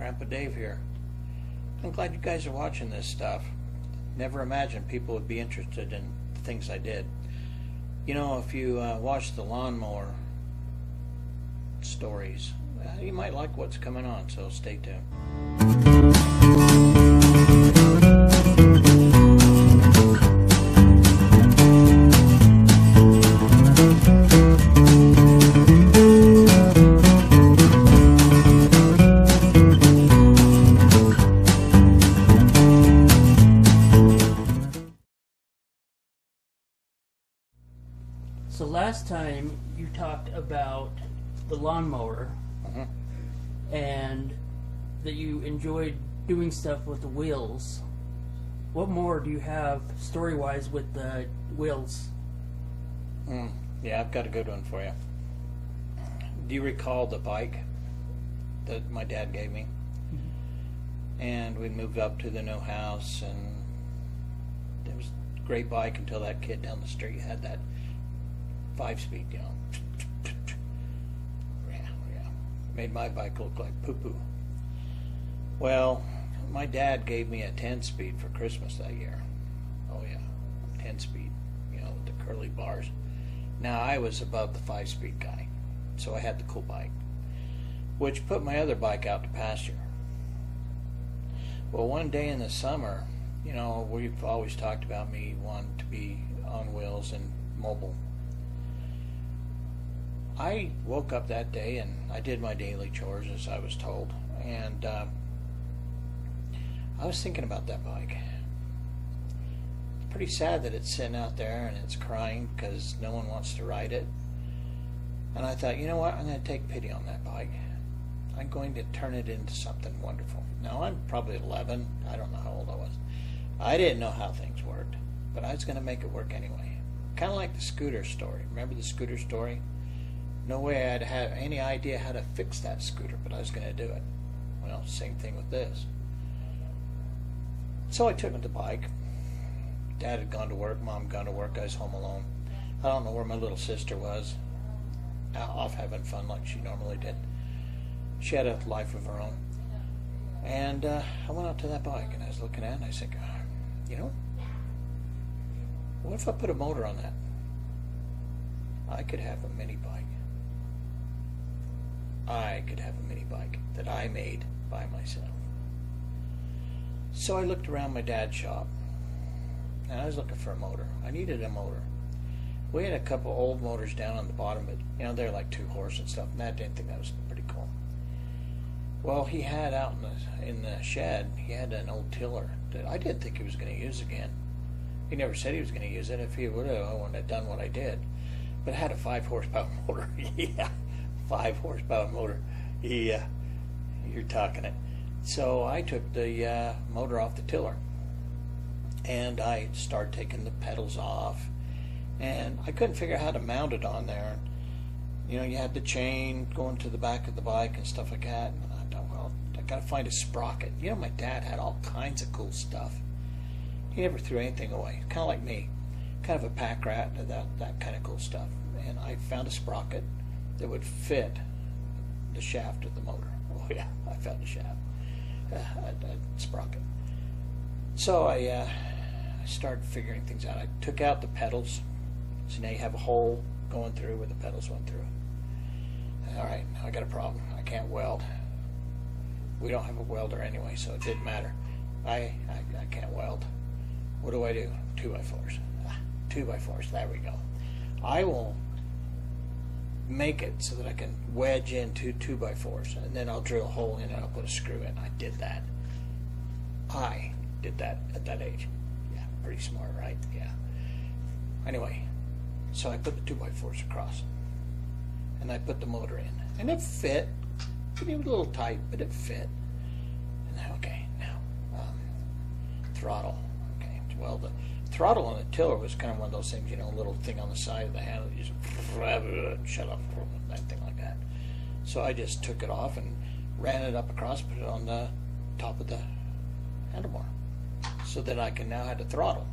Grandpa Dave here. I'm glad you guys are watching this stuff. Never imagined people would be interested in the things I did. You know, if you watch the lawnmower stories, you might like what's coming on, so stay tuned. So last time you talked about the lawnmower and that you enjoyed doing stuff with the wheels. What more do you have story-wise with the wheels? Yeah, I've got a good one for you. Do you recall the bike that my dad gave me? And we moved up to the new house, and it was a great bike until that kid down the street had that 5-speed, you know. Yeah. Made my bike look like poo-poo. Well, my dad gave me a 10-speed for Christmas that year. Oh yeah, 10-speed, you know, with the curly bars. Now I was above the 5-speed guy, so I had the cool bike, which put my other bike out to pasture. Well, one day in the summer, you know, we've always talked about me wanting to be on wheels and mobile. I woke up that day and I did my daily chores as I was told, and I was thinking about that bike. It's pretty sad that it's sitting out there and it's crying because no one wants to ride it. And I thought, you know what, I'm going to take pity on that bike. I'm going to turn it into something wonderful. Now, I'm probably 11. I don't know how old I was. I didn't know how things worked, but I was going to make it work anyway. Kind of like the scooter story. Remember the scooter story? No way I'd have any idea how to fix that scooter, but I was going to do it. Well, same thing with this. So I took the bike. Dad had gone to work, Mom had gone to work, I was home alone. I don't know where my little sister was, off having fun like she normally did. She had a life of her own. And I went out to that bike and I was looking at it and I said, you know, what if I put a motor on that? I could have a mini bike. I could have a mini bike that I made by myself. So I looked around my dad's shop and I was looking for a motor. I needed a motor. We had a couple old motors down on the bottom, but you know, they're like 2-horse and stuff, and Dad didn't think that was pretty cool. Well, he had out in the shed, he had an old tiller that I didn't think he was going to use again. He never said he was going to use it. If he would have, I wouldn't have done what I did. But it had a 5-horsepower motor. Yeah, 5-horsepower motor. Yeah, you're talking it. So I took the motor off the tiller, and I started taking the pedals off, and I couldn't figure out how to mount it on there. You know, you had the chain going to the back of the bike and stuff like that. And I thought, well, I got to find a sprocket. You know, my dad had all kinds of cool stuff. He never threw anything away. Kind of like me, kind of a pack rat, that kind of cool stuff. And I found a sprocket that would fit the shaft of the motor. Oh yeah, I found a shaft, a sprocket. So I started figuring things out. I took out the pedals, so now you have a hole going through where the pedals went through. All right, now I got a problem. I can't weld. We don't have a welder anyway, so it didn't matter. I can't weld. What do I do? 2x4s. 2x4s, there we go. I will make it so that I can wedge into 2x4s, and then I'll drill a hole in it and I'll put a screw in. I did that. I did that at that age. Yeah, pretty smart, right? Yeah. Anyway, so I put the 2x4s across, and I put the motor in, and it fit. It was a little tight, but it fit. And okay, now throttle. Okay, well, the throttle on the tiller was kind of one of those things, you know, a little thing on the side of the handle, you just shut up, that thing like that. So I just took it off and ran it up across, put it on the top of the handlebar, so that I can now have the throttle.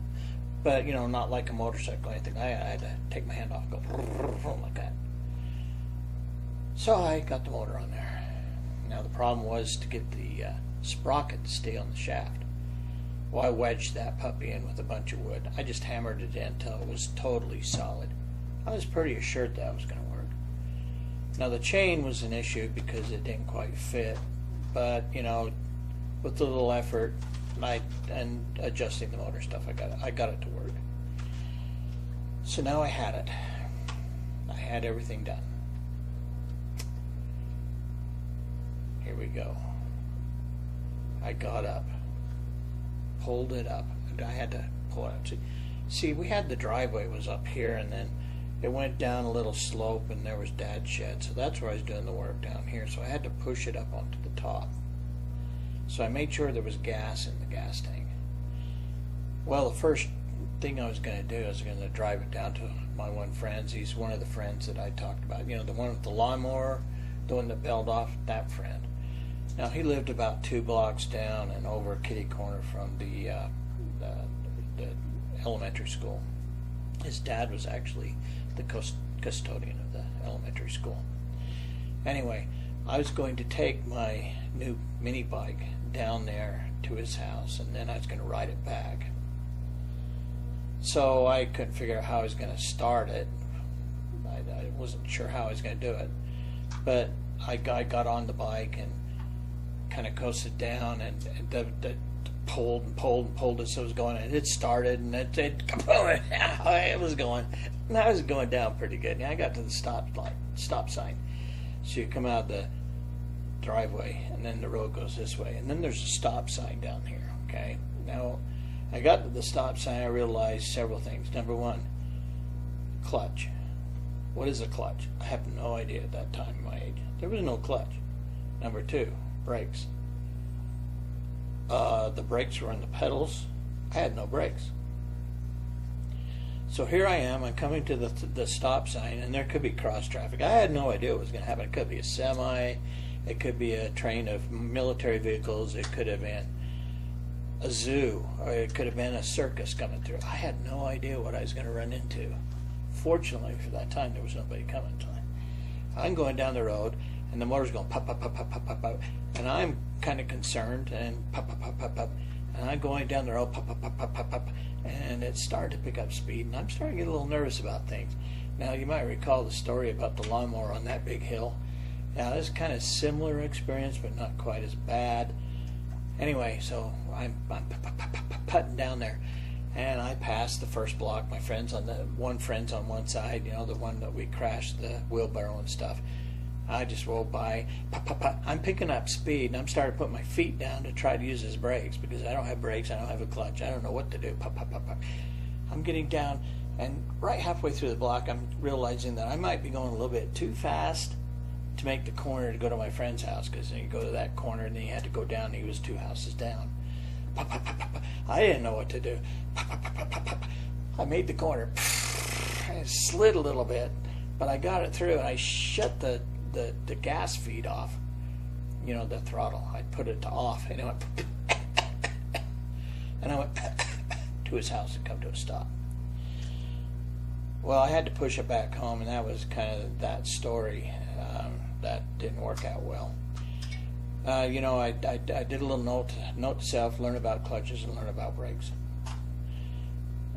But, you know, not like a motorcycle or anything. I had to take my hand off and go like that. So I got the motor on there. Now the problem was to get the sprocket to stay on the shaft. Well, I wedged that puppy in with a bunch of wood. I just hammered it in until it was totally solid. I was pretty assured that was going to work. Now the chain was an issue because it didn't quite fit, but you know, with a little effort and adjusting the motor stuff, I got it to work. So now I had it. I had everything done. Here we go. I got up, pulled it up. I had to pull it up. See, we had the driveway was up here, and then it went down a little slope, and there was Dad's shed. So that's where I was doing the work, down here. So I had to push it up onto the top. So I made sure there was gas in the gas tank. Well, the first thing I was going to do is going to drive it down to my one friend's. He's one of the friends that I talked about. You know, the one with the lawnmower, the one that bailed off, that friend. Now, he lived about 2 blocks down and over kitty corner from the elementary school. His dad was actually the custodian of the elementary school. Anyway, I was going to take my new mini bike down there to his house, and then I was going to ride it back. So I couldn't figure out how I was going to start it. I wasn't sure how I was going to do it, but I got on the bike and kind of coasted down and pulled as it was going, and it started, and it was going. And I was going down pretty good. Yeah, I got to the stop sign. So you come out of the driveway, and then the road goes this way, and then there's a stop sign down here. Okay, now I got to the stop sign. I realized several things. Number one, clutch. What is a clutch? I have no idea at that time in my age. There was no clutch. Number two, brakes. The brakes were on the pedals. I had no brakes. So here I am. I'm coming to the stop sign, and there could be cross traffic. I had no idea what was going to happen. It could be a semi. It could be a train of military vehicles. It could have been a zoo, or it could have been a circus coming through. I had no idea what I was going to run into. Fortunately, for that time, there was nobody coming. I'm going down the road, and the motor's going pop, pop, pop, pop, pop, pop, pop, and I'm kind of concerned, and pop, pop, pop, pop, pop, and I'm going down the road, pop, pop, pop, pop, pop, pop, and it started to pick up speed, and I'm starting to get a little nervous about things. Now, you might recall the story about the lawnmower on that big hill. Now, this is kind of similar experience, but not quite as bad. Anyway, so I'm putting down there, and I passed the first block. My friend's on one side, you know, the one that we crashed the wheelbarrow and stuff. I just rolled by. I'm picking up speed, and I'm starting to put my feet down to try to use his brakes because I don't have brakes. I don't have a clutch. I don't know what to do. I'm getting down, and right halfway through the block, I'm realizing that I might be going a little bit too fast to make the corner to go to my friend's house, because you go to that corner and then you had to go down. He was 2 houses down. I didn't know what to do. I made the corner. I slid a little bit, but I got it through, and I shut the gas feed off. You know, the throttle. I put it to off, and it went and I went to his house and come to a stop. Well, I had to push it back home, and that was kind of that story. That didn't work out well. You know, I did a little note to self, learn about clutches and learn about brakes.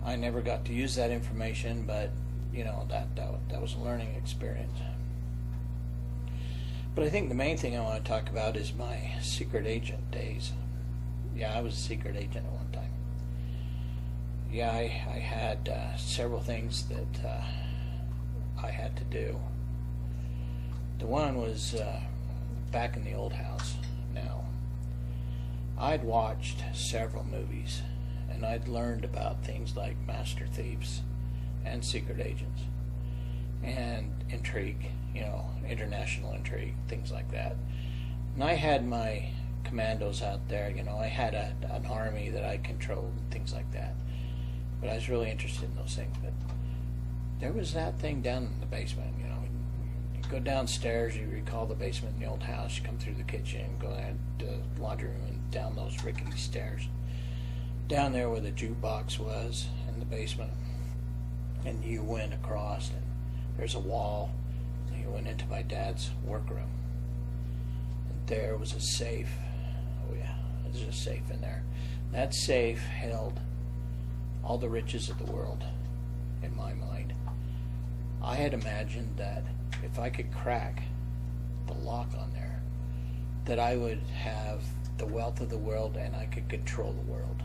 I never got to use that information, but you know, that was a learning experience. But I think the main thing I want to talk about is my secret agent days. Yeah, I was a secret agent at one time. Yeah, I had several things that I had to do. The one was back in the old house. Now, I'd watched several movies, and I'd learned about things like master thieves and secret agents and intrigue, you know, international intrigue, things like that. And I had my commandos out there, you know, I had an army that I controlled, things like that. But I was really interested in those things. But there was that thing down in the basement, you know. You go downstairs, you recall the basement in the old house, you come through the kitchen, go down to the laundry room and down those rickety stairs. Down there where the jukebox was in the basement. And you went across, and there's a wall. And you went into my dad's workroom. And there was a safe. Oh yeah, there's a safe in there. That safe held all the riches of the world, in my mind. I had imagined that if I could crack the lock on there, that I would have the wealth of the world and I could control the world.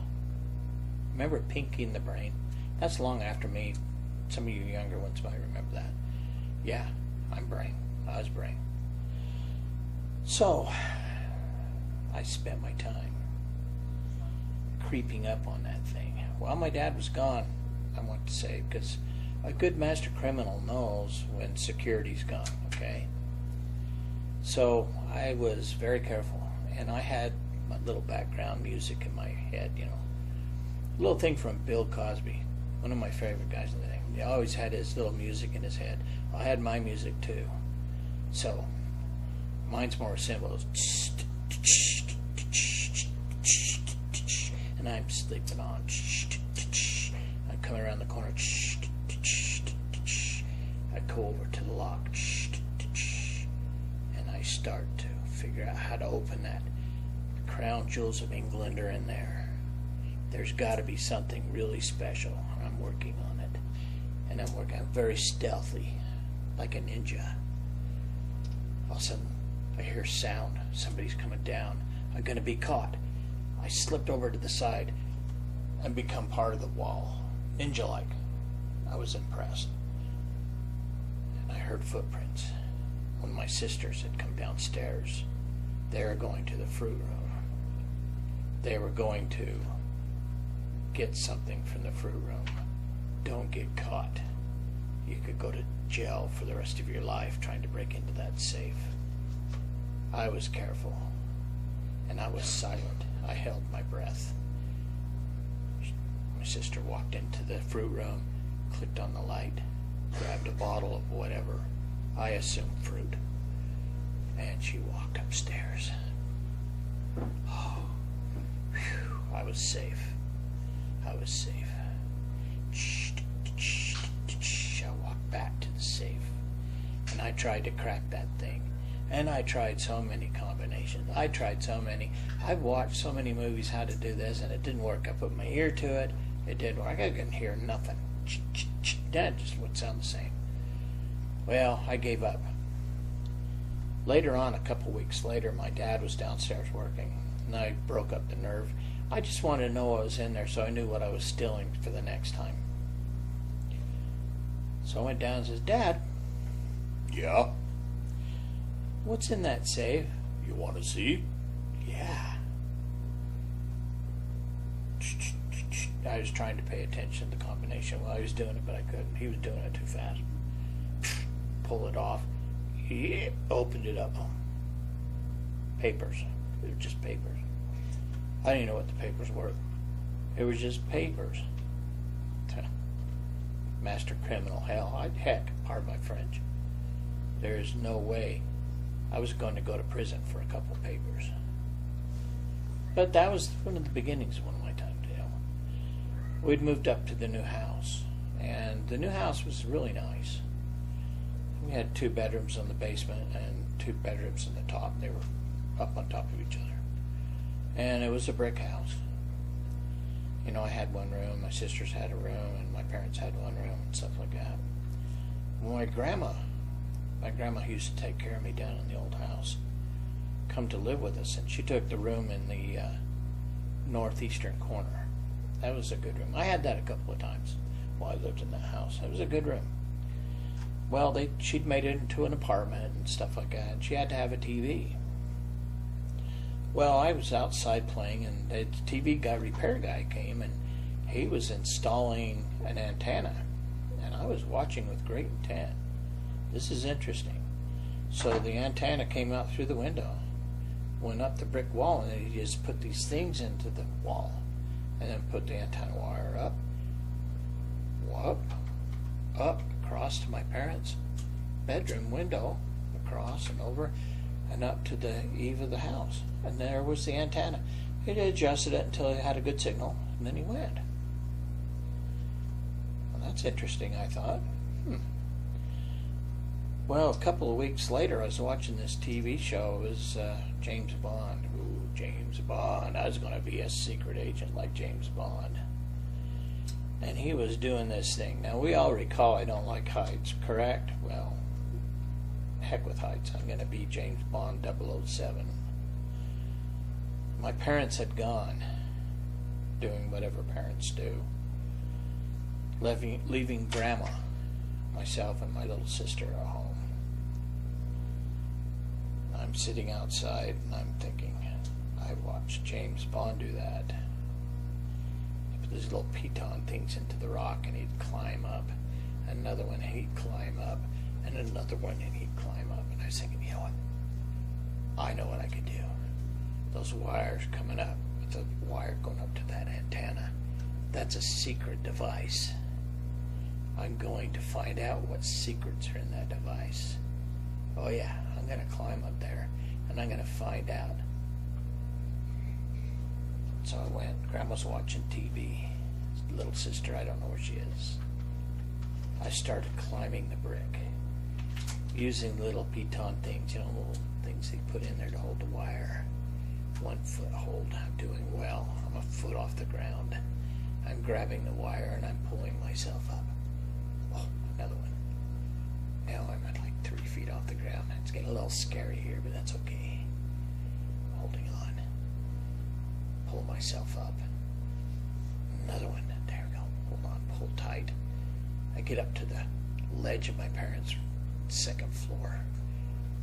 Remember Pinky and the Brain? That's long after me. Some of you younger ones might remember that. Yeah, I'm Brain. I was Brain. So, I spent my time creeping up on that thing. While my dad was gone, I want to say, because a good master criminal knows when security's gone, okay? So I was very careful, and I had my little background music in my head, you know. A little thing from Bill Cosby, one of my favorite guys in the day. He always had his little music in his head. I had my music too. So, mine's more simple. And I'm sleeping on. I'm coming around the corner. I go over to the lock. And I start to figure out how to open that. The crown jewels of England are in there. There's got to be something really special. I'm working on it. And I'm very stealthy, like a ninja. All of a sudden, I hear sound. Somebody's coming down. I'm going to be caught. I slipped over to the side and become part of the wall. Ninja-like. I was impressed. And I heard footprints. One of my sisters had come downstairs. They were going to the fruit room. They were going to get something from the fruit room. Don't get caught. You could go to jail for the rest of your life trying to break into that safe. I was careful, and I was silent. I held my breath. My sister walked into the fruit room, clicked on the light, grabbed a bottle of whatever, I assumed fruit, and she walked upstairs. Oh, whew, I was safe. I was safe. I walked back to the safe, and I tried to crack that thing. And I tried so many combinations. I tried so many. I've watched so many movies how to do this, and it didn't work. I put my ear to it. It didn't work. I couldn't hear nothing. That just would sound the same. Well, I gave up. Later on, a couple weeks later, my dad was downstairs working, and I broke up the nerve. I just wanted to know what was in there so I knew what I was stealing for the next time. So I went down and says, Dad. Yeah? What's in that safe? You want to see? Yeah. I was trying to pay attention to the combination while I was doing it, but I couldn't. He was doing it too fast. Pull it off. He opened it up. Papers. It was just papers. I didn't know what the papers were. It was just papers. Master criminal hell. Heck, pardon my French. There is no way I was going to go to prison for a couple of papers. But that was one of the beginnings of one of my time to hell. We'd moved up to the new house, and the new house was really nice. We had 2 bedrooms on the basement and 2 bedrooms on the top. They were up on top of each other. And it was a brick house. You know, I had one room, my sisters had a room, and my parents had one room, and stuff like that. My grandma used to take care of me down in the old house, come to live with us, and she took the room in the northeastern corner. That was a good room. I had that a couple of times while I lived in that house. It was a good room. Well, she'd made it into an apartment and stuff like that, and she had to have a TV. Well, I was outside playing, and the TV repair guy came, and he was installing an antenna, and I was watching with great intent. This is interesting. So the antenna came out through the window, went up the brick wall, and then he just put these things into the wall, and then put the antenna wire up, across to my parents' bedroom window, across and over, and up to the eave of the house. And there was the antenna. He adjusted it until it had a good signal, and then he went. Well, that's interesting, I thought. Well, a couple of weeks later, I was watching this TV show. It was James Bond. Ooh, James Bond. I was going to be a secret agent like James Bond. And he was doing this thing. Now, we all recall I don't like heights, correct? Well, heck with heights. I'm going to be James Bond 007. My parents had gone, doing whatever parents do, leaving Grandma, myself, and my little sister at home. I'm sitting outside and I'm thinking, I watched James Bond do that. He put these little piton things into the rock and he'd climb up. Another one he'd climb up. And another one and he'd climb up. And I was thinking, you know what? I know what I could do. Those wires coming up, with the wire going up to that antenna, that's a secret device. I'm going to find out what secrets are in that device. Oh yeah, I'm going to climb up there and I'm going to find out. So I went. Grandma's watching TV. Little sister, I don't know where she is. I started climbing the brick using little piton things, you know, little things they put in there to hold the wire. 1 foot hold. I'm doing well. I'm a foot off the ground. I'm grabbing the wire and I'm pulling myself up. Oh, another one. Now I'm at like 3 feet off the ground. It's getting a little scary here, but that's okay. Holding on. Pull myself up. Another one. There we go. Hold on. Pull tight. I get up to the ledge of my parents' second floor.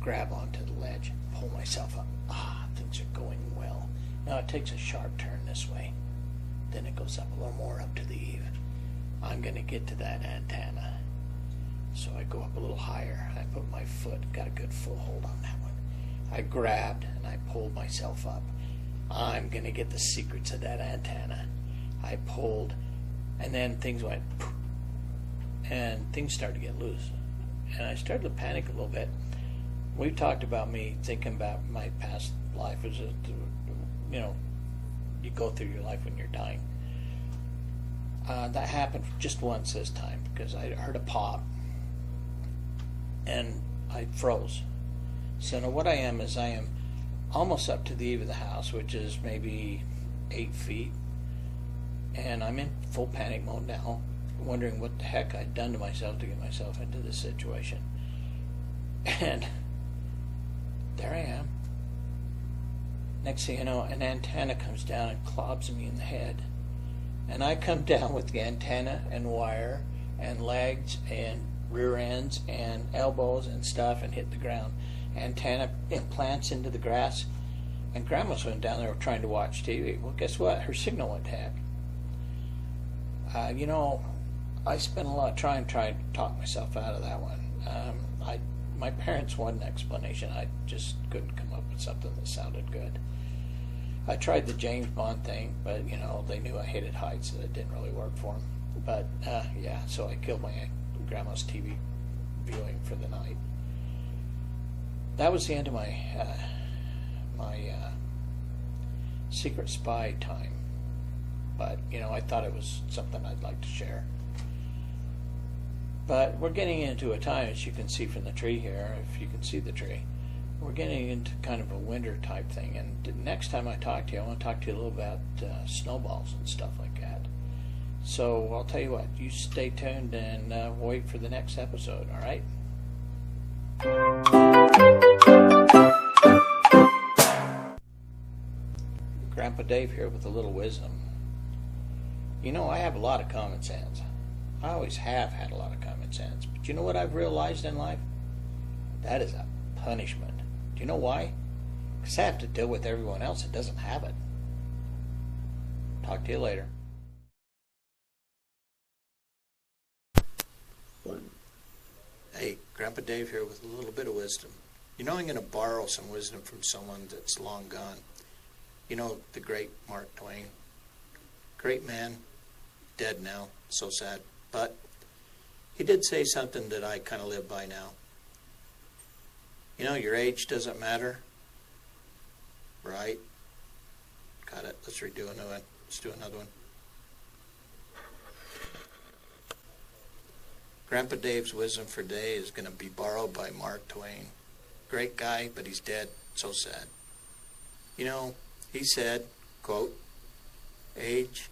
Grab onto the ledge. Pull myself up. Ah, things are going well. Now it takes a sharp turn this way. Then it goes up a little more up to the eave. I'm going to get to that antenna. So I go up a little higher. I put my foot, got a good foothold on that one. I grabbed and I pulled myself up. I'm going to get the secrets of that antenna. I pulled, and then things went poof, and things started to get loose. And I started to panic a little bit. We talked about me thinking about my past life as a, you know, you go through your life when you're dying. That happened just once this time because I heard a pop and I froze. So now what I am is I am almost up to the eave of the house, which is maybe 8 feet, and I'm in full panic mode now, wondering what the heck I'd done to myself to get myself into this situation. And there I am. Next thing you know, an antenna comes down and clobs me in the head. And I come down with the antenna and wire and legs and rear ends and elbows and stuff and hit the ground. Antenna implants into the grass. And Grandma's went down there trying to watch TV. Well, guess what? Her signal went to heck. You know, I spent a lot of time trying to talk myself out of that one. My parents wanted an explanation. I just couldn't come up with something that sounded good. I tried the James Bond thing, but you know, they knew I hated heights, so it didn't really work for them. But yeah, so I killed my grandma's TV viewing for the night. That was the end of my secret spy time. But you know, I thought it was something I'd like to share. But we're getting into a time, as you can see from the tree here, if you can see the tree, we're getting into kind of a winter type thing. And next time I talk to you, I want to talk to you a little about snowballs and stuff like that. So I'll tell you what, you stay tuned and wait for the next episode, all right? Grandpa Dave here with a little wisdom. You know, I have a lot of common sense. I always have had a lot of common sense. But you know what I've realized in life? That is a punishment. Do you know why? Because I have to deal with everyone else that doesn't have it. Talk to you later. Hey, Grandpa Dave here with a little bit of wisdom. You know, I'm going to borrow some wisdom from someone that's long gone. You know, the great Mark Twain. Great man, dead now, so sad. But he did say something that I kind of live by now. You know, your age doesn't matter. Right? Got it. Let's redo another one. Let's do another one. Grandpa Dave's wisdom for today is going to be borrowed by Mark Twain. Great guy, but he's dead. So sad. You know, he said, quote, age.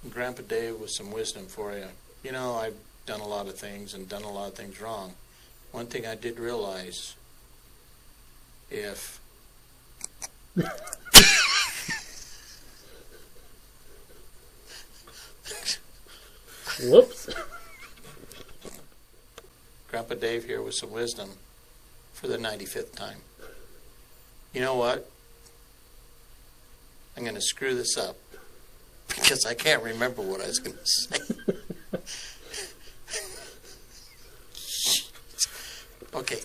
Grandpa Dave with some wisdom for you. You know, I've done a lot of things and done a lot of things wrong. One thing I did realize, if Whoops. Grandpa Dave here with some wisdom for the 95th time. You know what? I'm going to screw this up because I can't remember what I was going to say. Okay.